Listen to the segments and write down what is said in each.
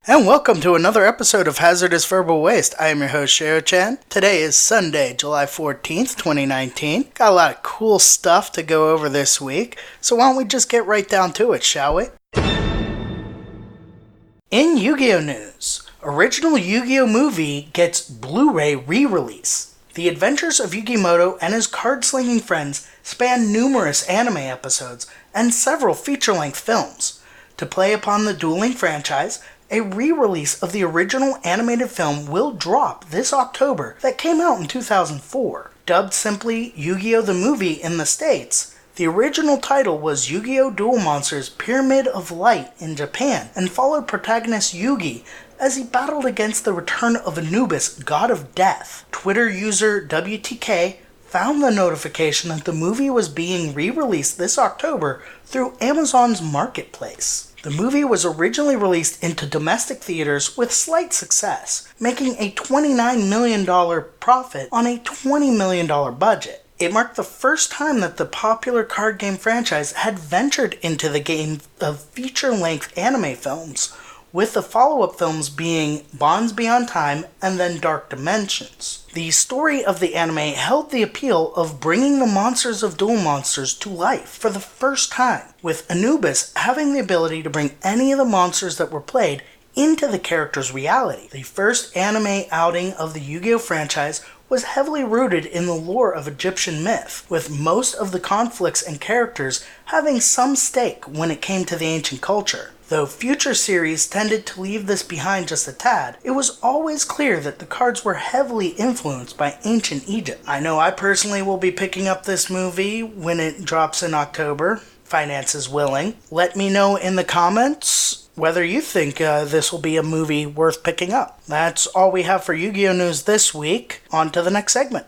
And welcome to another episode of Hazardous Verbal Waste. I am your host, Shero-chan. Today is Sunday, July 14th, 2019. Got a lot of cool stuff to go over this week, so why don't we just get right down to it, shall we? In Yu-Gi-Oh! News, original Yu-Gi-Oh! Movie gets Bluray Rerelease. The adventures of Yugimoto and his card-slinging friends span numerous anime episodes and several feature-length films. To play upon the dueling franchise, a re-release of the original animated film will drop this October that came out in 2004. Dubbed simply Yu-Gi-Oh! The Movie in the States, the original title was Yu-Gi-Oh! Duel Monsters Pyramid of Light in Japan and followed protagonist Yugi as he battled against the return of Anubis, God of Death. Twitter user WTK found the notification that the movie was being re-released this October through Amazon's marketplace. The movie was originally released into domestic theaters with slight success, making a $29 million profit on a $20 million budget. It marked the first time that the popular card game franchise had ventured into the game of feature-length anime films, with the follow-up films being Bonds Beyond Time and then Dark Dimensions. The story of the anime held the appeal of bringing the monsters of Duel Monsters to life for the first time, with Anubis having the ability to bring any of the monsters that were played into the character's reality. The first anime outing of the Yu-Gi-Oh! Franchise was heavily rooted in the lore of Egyptian myth, with most of the conflicts and characters having some stake when it came to the ancient culture. Though future series tended to leave this behind just a tad, it was always clear that the cards were heavily influenced by ancient Egypt. I know I personally will be picking up this movie when it drops in October, finances willing. Let me know in the comments whether you think this will be a movie worth picking up. That's all we have for Yu-Gi-Oh! News this week. On to the next segment.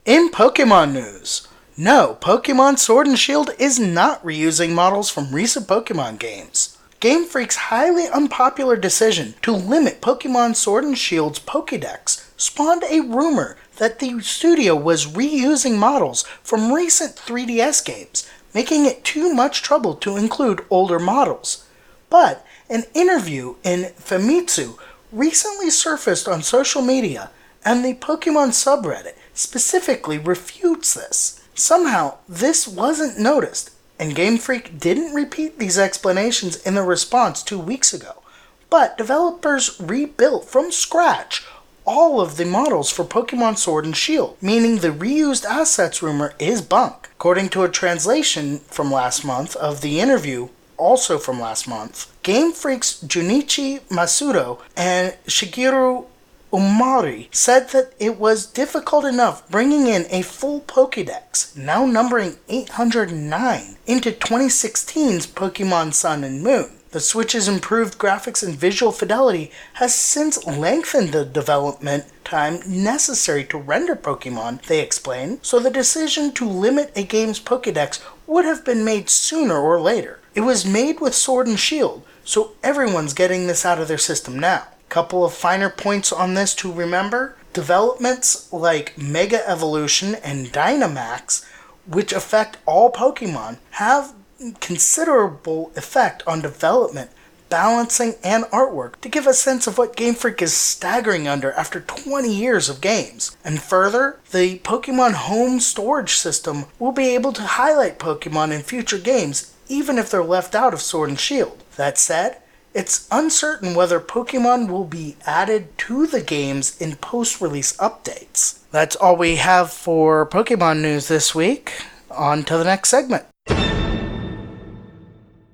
In Pokemon news, no, Pokemon Sword and Shield is not reusing models from recent Pokemon games. Game Freak's highly unpopular decision to limit Pokemon Sword and Shield's Pokédex spawned a rumor that the studio was reusing models from recent 3DS games, making it too much trouble to include older models. But an interview in Famitsu recently surfaced on social media, and the Pokemon subreddit specifically refutes this. Somehow, this wasn't noticed, and Game Freak didn't repeat these explanations in the response 2 weeks ago. But developers rebuilt from scratch all of the models for Pokemon Sword and Shield, meaning the reused assets rumor is bunk. According to a translation from last month of the interview, also from last month, Game Freak's Junichi Masudo and Shigeru Omari said that it was difficult enough bringing in a full Pokédex, now numbering 809, into 2016's Pokemon Sun and Moon. The Switch's improved graphics and visual fidelity has since lengthened the development time necessary to render Pokemon, they explain, so the decision to limit a game's Pokédex would have been made sooner or later. It was made with Sword and Shield, so everyone's getting this out of their system now. Couple of finer points on this to remember. Developments like Mega Evolution and Dynamax, which affect all Pokemon, have considerable effect on development, balancing, and artwork to give a sense of what Game Freak is staggering under after 20 years of games. And further, the Pokemon Home storage system will be able to highlight Pokemon in future games even if they're left out of Sword and Shield. That said, it's uncertain whether Pokemon will be added to the games in post-release updates. That's all we have for Pokemon news this week. On to the next segment.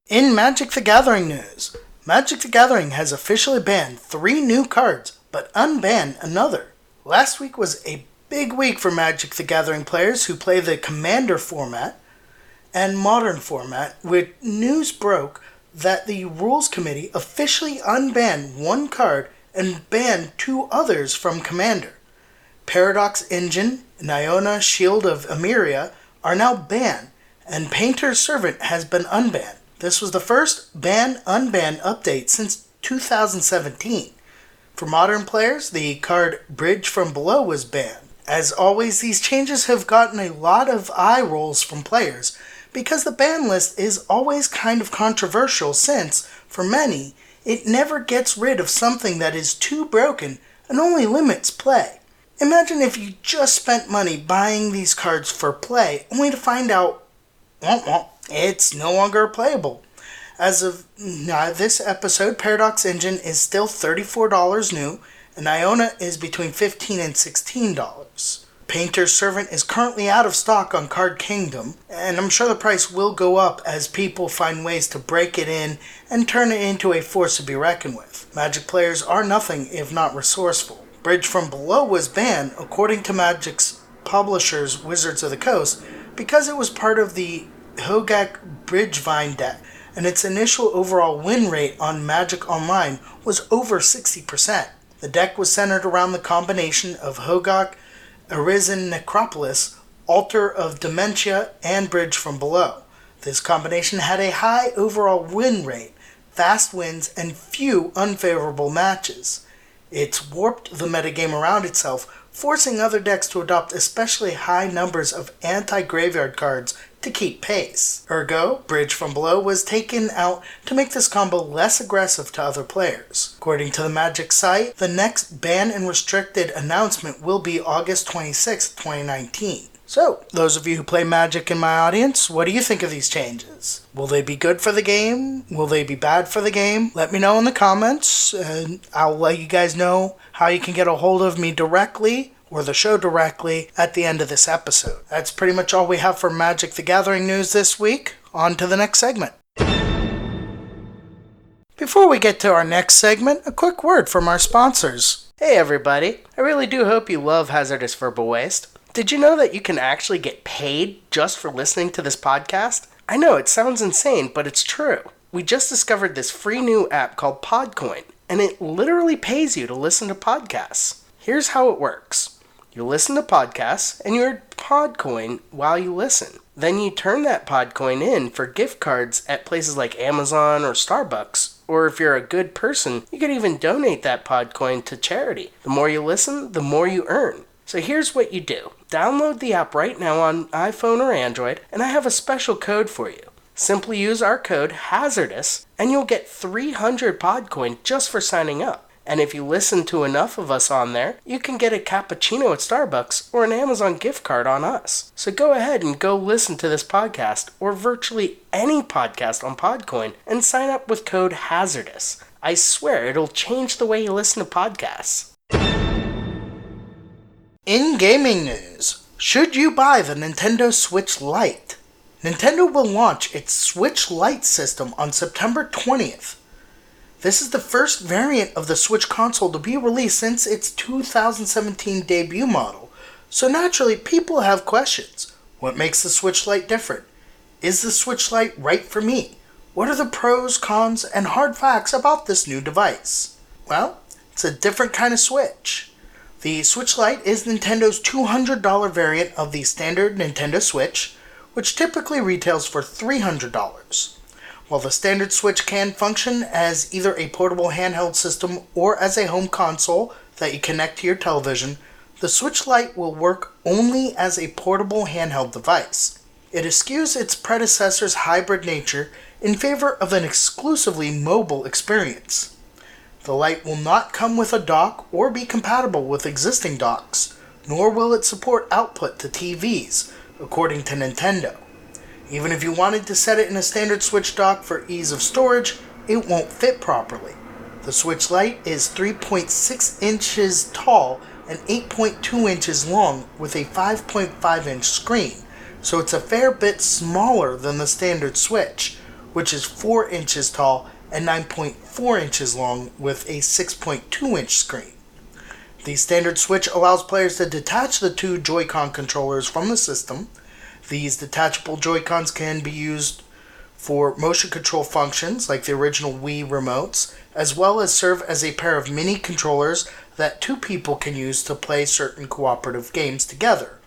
In Magic the Gathering news, Magic the Gathering has officially banned 3 new cards, but unbanned another. Last week was a big week for Magic the Gathering players who play the Commander format and Modern format, with news broke that the Rules Committee officially unbanned 1 card and banned 2 others from Commander. Paradox Engine, Niona Shield of Emeria are now banned, and Painter's Servant has been unbanned. This was the first ban-unban update since 2017. For modern players, the card Bridge from Below was banned. As always, these changes have gotten a lot of eye rolls from players, because the ban list is always kind of controversial since, for many, it never gets rid of something that is too broken and only limits play. Imagine if you just spent money buying these cards for play, only to find out, it's no longer playable. As of this episode, Paradox Engine is still $34 new, and Iona is between $15 and $16. Painter's Servant is currently out of stock on Card Kingdom, and I'm sure the price will go up as people find ways to break it in and turn it into a force to be reckoned with. Magic players are nothing if not resourceful. Bridge from Below was banned, according to Magic's publishers Wizards of the Coast, because it was part of the Hogak Bridgevine deck, and its initial overall win rate on Magic Online was over 60%. The deck was centered around the combination of Hogak, Arisen Necropolis, Altar of Dementia, and Bridge from Below. This combination had a high overall win rate, fast wins, and few unfavorable matches. It's warped the metagame around itself, forcing other decks to adopt especially high numbers of anti-graveyard cards to keep pace. Ergo, Bridge from Below was taken out to make this combo less aggressive to other players. According to the Magic site, the next ban and restricted announcement will be August 26, 2019. So, those of you who play Magic in my audience, what do you think of these changes? Will they be good for the game? Will they be bad for the game? Let me know in the comments, and I'll let you guys know how you can get a hold of me directly or the show directly at the end of this episode. That's pretty much all we have for Magic the Gathering news this week. On to the next segment. Before we get to our next segment, a quick word from our sponsors. Hey everybody, I really do hope you love Hazardous Verbal Waste. Did you know that you can actually get paid just for listening to this podcast? I know, it sounds insane, but it's true. We just discovered this free new app called Podcoin, and it literally pays you to listen to podcasts. Here's how it works. You listen to podcasts, and you earn Podcoin while you listen. Then you turn that Podcoin in for gift cards at places like Amazon or Starbucks. Or if you're a good person, you could even donate that Podcoin to charity. The more you listen, the more you earn. So here's what you do. Download the app right now on iPhone or Android, and I have a special code for you. Simply use our code HAZARDOUS, and you'll get 300 Podcoin just for signing up. And if you listen to enough of us on there, you can get a cappuccino at Starbucks or an Amazon gift card on us. So go ahead and go listen to this podcast or virtually any podcast on Podcoin and sign up with code HAZARDOUS. I swear it'll change the way you listen to podcasts. In gaming news, should you buy the Nintendo Switch Lite? Nintendo will launch its Switch Lite system on September 20th. This is the first variant of the Switch console to be released since its 2017 debut model, so naturally people have questions. What makes the Switch Lite different? Is the Switch Lite right for me? What are the pros, cons, and hard facts about this new device? Well, it's a different kind of Switch. The Switch Lite is Nintendo's $200 variant of the standard Nintendo Switch, which typically retails for $300. While the standard Switch can function as either a portable handheld system or as a home console that you connect to your television, the Switch Lite will work only as a portable handheld device. It eschews its predecessor's hybrid nature in favor of an exclusively mobile experience. The Lite will not come with a dock or be compatible with existing docks, nor will it support output to TVs, according to Nintendo. Even if you wanted to set it in a standard Switch dock for ease of storage, it won't fit properly. The Switch Lite is 3.6 inches tall and 8.2 inches long with a 5.5 inch screen, so it's a fair bit smaller than the standard Switch, which is 4 inches tall and 9.4 inches long with a 6.2 inch screen. The standard Switch allows players to detach the two Joy-Con controllers from the system. These detachable Joy-Cons can be used for motion control functions like the original Wii remotes, as well as serve as a pair of mini controllers that two people can use to play certain cooperative games together.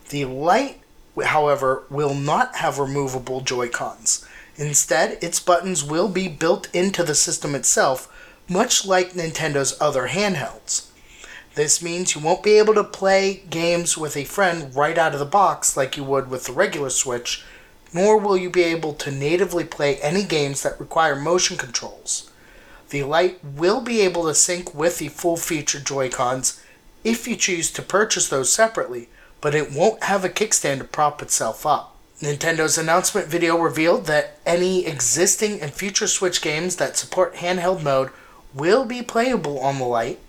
The Lite, however, will not have removable Joy-Cons. Instead, its buttons will be built into the system itself, much like Nintendo's other handhelds. This means you won't be able to play games with a friend right out of the box like you would with the regular Switch, nor will you be able to natively play any games that require motion controls. The Lite will be able to sync with the full-featured Joy-Cons if you choose to purchase those separately, but it won't have a kickstand to prop itself up. Nintendo's announcement video revealed that any existing and future Switch games that support handheld mode will be playable on the Lite.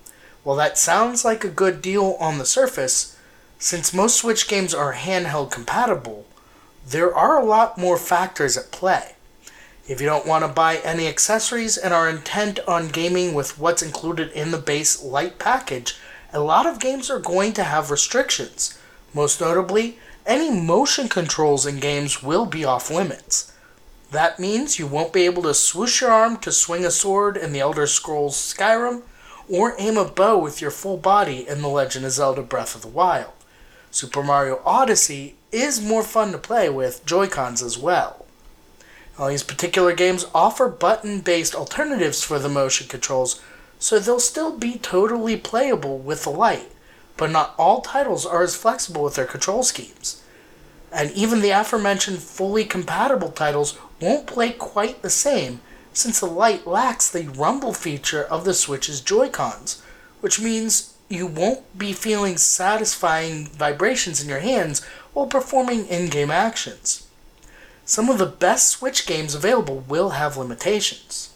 While that sounds like a good deal on the surface, since most Switch games are handheld compatible, there are a lot more factors at play. If you don't want to buy any accessories and are intent on gaming with what's included in the base Lite package, a lot of games are going to have restrictions. Most notably, any motion controls in games will be off limits. That means you won't be able to swoosh your arm to swing a sword in The Elder Scrolls Skyrim, or aim a bow with your full body in The Legend of Zelda Breath of the Wild. Super Mario Odyssey is more fun to play with Joy-Cons as well. All these particular games offer button-based alternatives for the motion controls, so they'll still be totally playable with the Lite, but not all titles are as flexible with their control schemes. And even the aforementioned fully compatible titles won't play quite the same, since the Lite lacks the rumble feature of the Switch's Joy-Cons, which means you won't be feeling satisfying vibrations in your hands while performing in-game actions. Some of the best Switch games available will have limitations.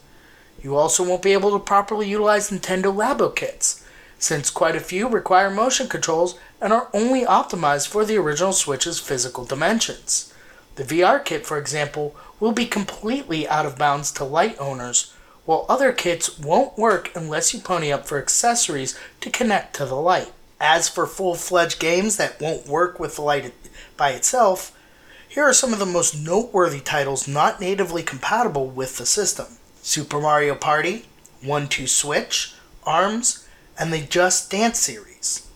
You also won't be able to properly utilize Nintendo Labo kits, since quite a few require motion controls and are only optimized for the original Switch's physical dimensions. The VR kit, for example, will be completely out of bounds to Lite owners, while other kits won't work unless you pony up for accessories to connect to the Lite. As for full-fledged games that won't work with the Lite by itself, here are some of the most noteworthy titles not natively compatible with the system: Super Mario Party, 1-2 Switch, ARMS, and the Just Dance series.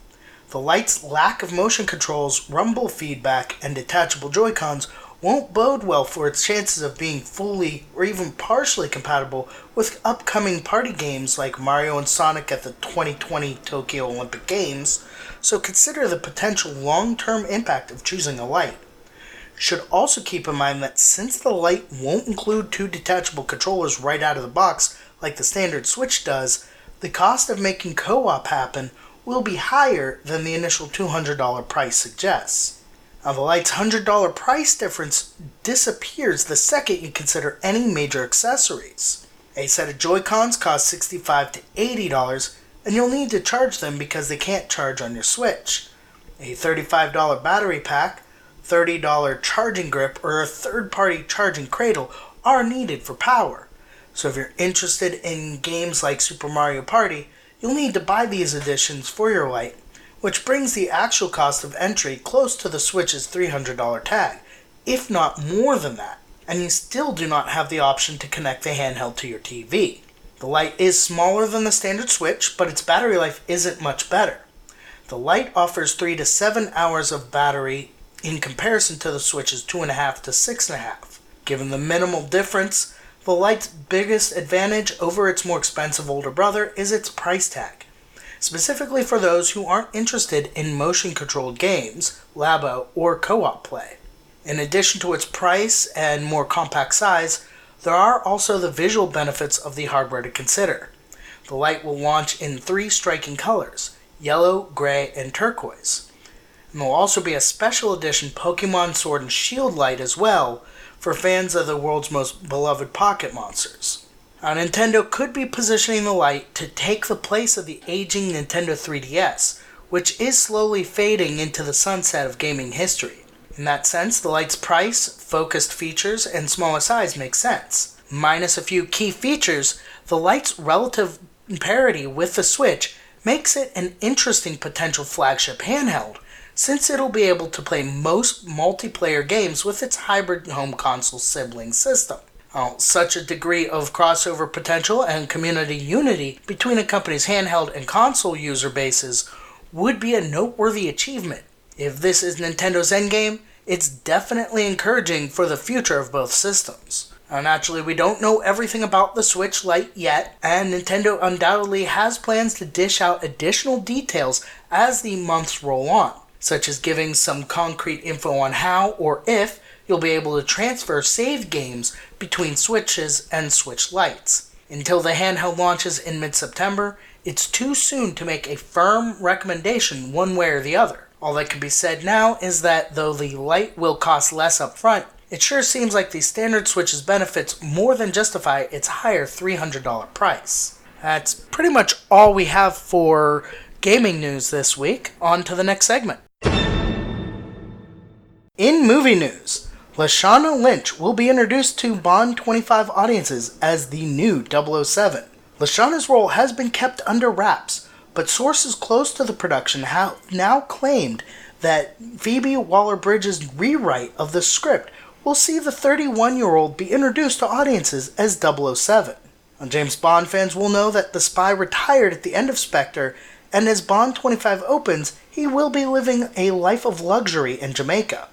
The Lite's lack of motion controls, rumble feedback, and detachable Joy-Cons won't bode well for its chances of being fully or even partially compatible with upcoming party games like Mario and Sonic at the 2020 Tokyo Olympic Games, so consider the potential long-term impact of choosing a Lite. You should also keep in mind that since the Lite won't include two detachable controllers right out of the box like the standard Switch does, the cost of making co-op happen will be higher than the initial $200 price suggests. Now, the Lite's $100 price difference disappears the second you consider any major accessories. A set of Joy-Cons costs $65 to $80, and you'll need to charge them because they can't charge on your Switch. A $35 battery pack, $30 charging grip, or a third-party charging cradle are needed for power. So if you're interested in games like Super Mario Party, you'll need to buy these additions for your Lite, which brings the actual cost of entry close to the Switch's $300 tag, if not more than that, and you still do not have the option to connect the handheld to your TV. The Lite is smaller than the standard Switch, but its battery life isn't much better. The Lite offers 3 to 7 hours of battery in comparison to the Switch's 2.5 to 6.5. Given the minimal difference, the Lite's biggest advantage over its more expensive older brother is its price tag. Specifically for those who aren't interested in motion-controlled games, Labo, or co-op play. In addition to its price and more compact size, there are also the visual benefits of the hardware to consider. The Lite will launch in 3 striking colors: yellow, gray, and turquoise. And there will also be a special edition Pokemon Sword and Shield Lite as well, for fans of the world's most beloved pocket monsters. Now, Nintendo could be positioning the Lite to take the place of the aging Nintendo 3DS, which is slowly fading into the sunset of gaming history. In that sense, the Lite's price, focused features, and smaller size make sense. Minus a few key features, the Lite's relative parity with the Switch makes it an interesting potential flagship handheld, since it'll be able to play most multiplayer games with its hybrid home console sibling system. Such a degree of crossover potential and community unity between a company's handheld and console user bases would be a noteworthy achievement. If this is Nintendo's endgame, it's definitely encouraging for the future of both systems. Naturally, we don't know everything about the Switch Lite yet, and Nintendo undoubtedly has plans to dish out additional details as the months roll on, such as giving some concrete info on how or if you'll be able to transfer saved games between Switches and Switch Lites. Until the handheld launches in mid-September, it's too soon to make a firm recommendation one way or the other. All that can be said now is that though the Lite will cost less upfront, it sure seems like the standard Switch's benefits more than justify its higher $300 price. That's pretty much all we have for gaming news this week. On to the next segment. In movie news, Lashana Lynch will be introduced to Bond 25 audiences as the new 007. Lashana's role has been kept under wraps, but sources close to the production have now claimed that Phoebe Waller-Bridge's rewrite of the script will see the 31-year-old be introduced to audiences as 007. James Bond fans will know that the spy retired at the end of Spectre, and as Bond 25 opens, he will be living a life of luxury in Jamaica.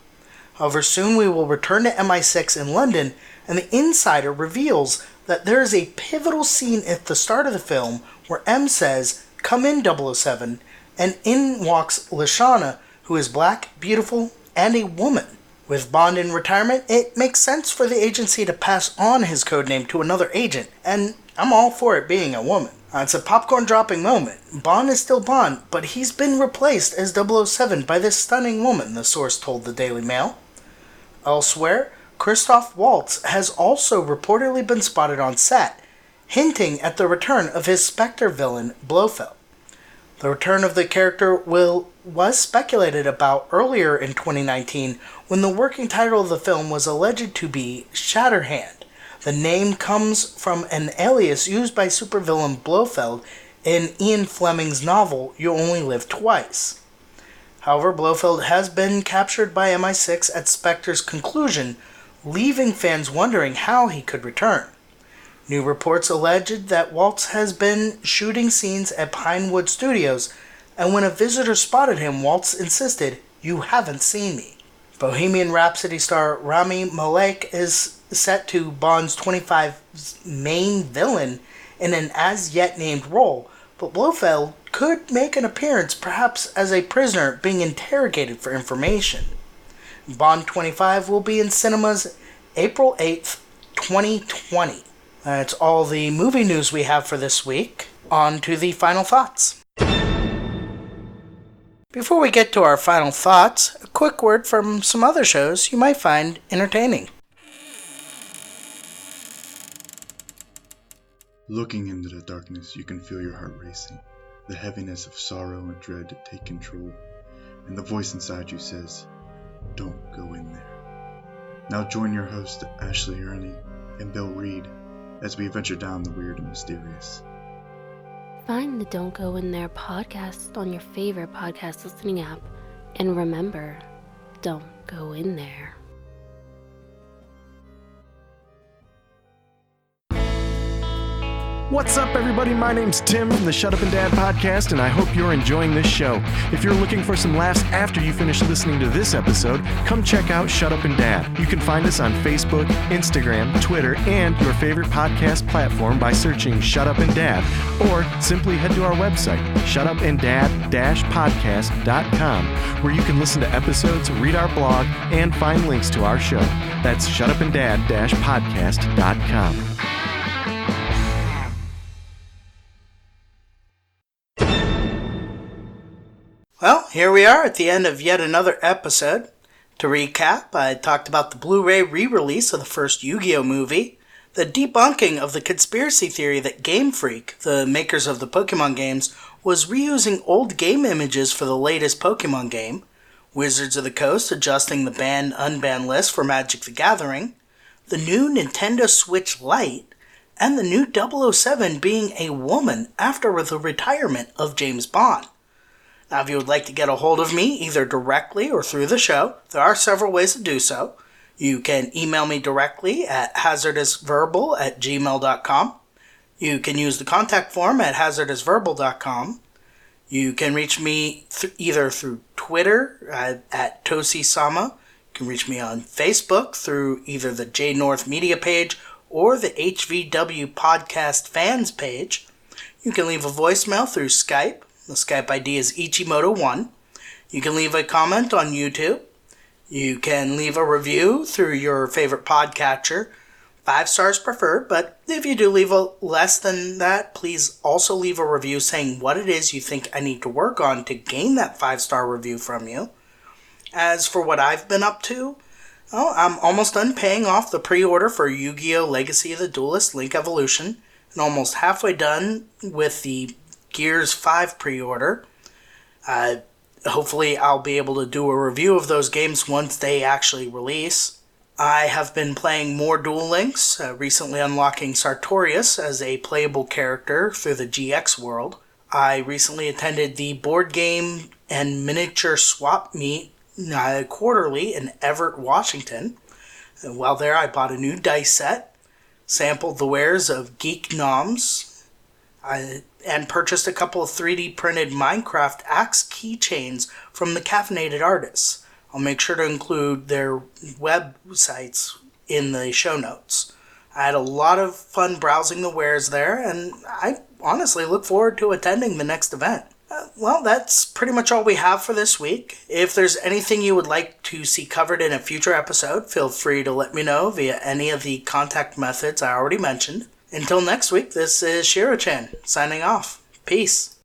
However, soon we will return to MI6 in London, and the insider reveals that there is a pivotal scene at the start of the film where M says, "Come in, 007, and in walks Lashana, who is black, beautiful, and a woman. With Bond in retirement, it makes sense for the agency to pass on his codename to another agent, and I'm all for it being a woman. It's a popcorn-dropping moment. Bond is still Bond, but he's been replaced as 007 by this stunning woman," the source told the Daily Mail. Elsewhere, Christoph Waltz has also reportedly been spotted on set, hinting at the return of his Spectre villain, Blofeld. The return of the character was speculated about earlier in 2019 when the working title of the film was alleged to be Shatterhand. The name comes from an alias used by supervillain Blofeld in Ian Fleming's novel You Only Live Twice. However, Blofeld has been captured by MI6 at Spectre's conclusion, leaving fans wondering how he could return. New reports alleged that Waltz has been shooting scenes at Pinewood Studios, and when a visitor spotted him, Waltz insisted, "You haven't seen me." Bohemian Rhapsody star Rami Malek is set to Bond's 25's main villain in an as-yet named role, but Blofeld could make an appearance perhaps as a prisoner being interrogated for information. Bond 25 will be in cinemas April 8th, 2020. That's all the movie news we have for this week. On to the final thoughts. Before we get to our final thoughts, a quick word from some other shows you might find entertaining. Looking into the darkness, you can feel your heart racing, the heaviness of sorrow and dread take control, and the voice inside you says, "Don't go in there." Now join your hosts Ashley Ernie and Bill Reed as we venture down the weird and mysterious. Find the Don't Go In There podcast on your favorite podcast listening app, and remember, don't go in there. What's up, everybody? My name's Tim from the Shut Up and Dad podcast, and I hope you're enjoying this show. If you're looking for some laughs after you finish listening to this episode, come check out Shut Up and Dad. You can find us on Facebook, Instagram, Twitter, and your favorite podcast platform by searching Shut Up and Dad, or simply head to our website, shutupanddad-podcast.com, where you can listen to episodes, read our blog, and find links to our show. That's shutupanddad-podcast.com. Well, here we are at the end of yet another episode. To recap, I talked about the Blu-ray re-release of the first Yu-Gi-Oh! Movie, the debunking of the conspiracy theory that Game Freak, the makers of the Pokemon games, was reusing old game images for the latest Pokemon game, Wizards of the Coast adjusting the banned-unbanned list for Magic the Gathering, the new Nintendo Switch Lite, and the new 007 being a woman after the retirement of James Bond. Now, if you would like to get a hold of me, either directly or through the show, there are several ways to do so. You can email me directly at hazardousverbal@gmail.com. You can use the contact form at hazardousverbal.com. You can reach me either through Twitter at Tosi Sama. You can reach me on Facebook through either the J North Media page or the HVW Podcast Fans page. You can leave a voicemail through Skype. The Skype ID is Ichimoto1. You can leave a comment on YouTube. You can leave a review through your favorite podcatcher. 5 stars preferred, but if you do leave a less than that, please also leave a review saying what it is you think I need to work on to gain that 5-star review from you. As for what I've been up to, I'm almost done paying off the pre-order for Yu-Gi-Oh! Legacy of the Duelist Link Evolution, and almost halfway done with the Gears 5 pre-order. Hopefully I'll be able to do a review of those games once they actually release. I have been playing more Duel Links, recently unlocking Sartorius as a playable character through the GX world. I recently attended the board game and miniature swap meet quarterly in Everett, Washington. And while there, I bought a new dice set, sampled the wares of Geek Noms, and purchased a couple of 3D printed Minecraft axe keychains from the Caffeinated Artists. I'll make sure to include their websites in the show notes. I had a lot of fun browsing the wares there, and I honestly look forward to attending the next event. Well, that's pretty much all we have for this week. If there's anything you would like to see covered in a future episode, feel free to let me know via any of the contact methods I already mentioned. Until next week, this is Shiro-chan, signing off. Peace.